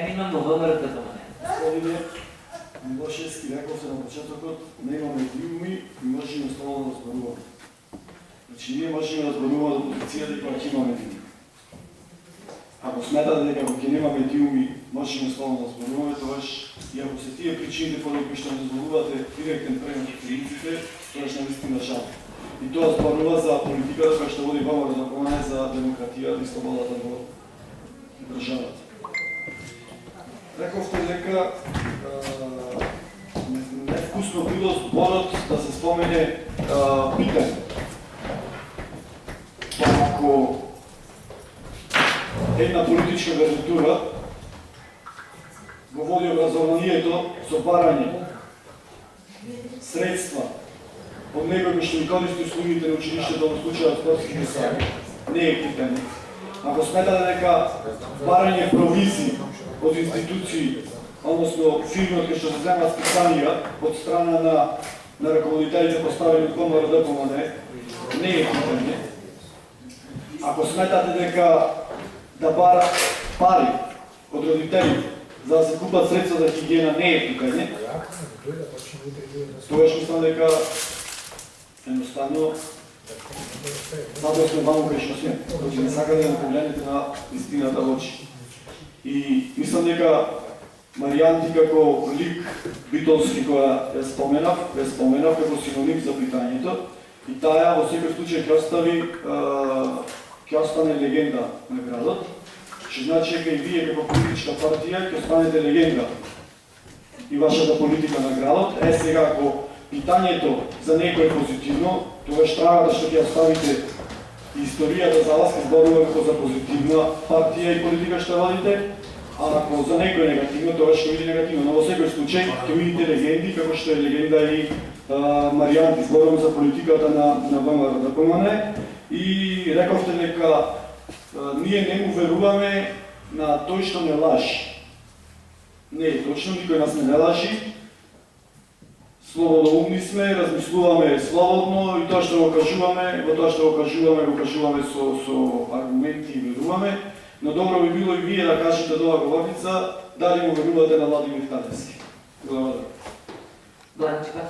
Имам во ВМРО-то тоа. Господине Милошевски рекол се на почетокот, не имаме диуми и можеме слободно да зборуваме. Значи ние можеме да зборуваме од позицијата и кога ќе имаме диуми. Ако сметате дека кога ќе немаме диуми можеме слободно да зборуваме, тогаш и ако се тие причините поради кои што не зборувате директен пренос од криците, тогаш навистина жал. И тоа зборува за политиката која што води ВМРО за демократијата и слободата во државата. Рековте дека невкусно било зборот да се спомене питање. Па ако една политичка гарнитура го води образованието со барање средства од некој кој што ги користи услугите на училиштето во случајот спортските сали, не е питање. Ако сметате дека барање провизии од институции, односно фирми од кои што се земат списанија од страна на раководителите поставени од ВМРО-ДПМН, не е питање. Ако сметате дека да бара пари од родители за да се купат средства за хигиена, не е питање, тогаш мислам дека едноставно затоа сме ваму кај што сме, значи не сакате да погледнете на истината во очи. И мислам дека Маријанти како лик битолски која ја споменав како синоним за питањето, и таа во секој случај ќе остане легенда на градот, што значи дека и вие како политичка партија ќе останете легенда и вашата политика на градот. Сега ако питањето за некој е позитивно, тогаш трагата што ќе оставите историјата за вас ќе зборува како за позитивна партија и политика што водите, а ако за некој е негативно, тогаш ќе види негативно. Но во секој случај ќе видите легенди, како што е легенда и Маријанти, зборувам за политиката на ВМРО-ДПМН, и рековте дека ние не му веруваме на тој што не лажи. Не е точно, никој нас не лажи. Слободоумни сме, размислуваме слободно и тоа што го кажуваме, го кажуваме со аргументи и веруваме, но добро би било и вие да кажете од оваа говорница дали му верувате на Владимир Таневски. Благодарам. Бланчка.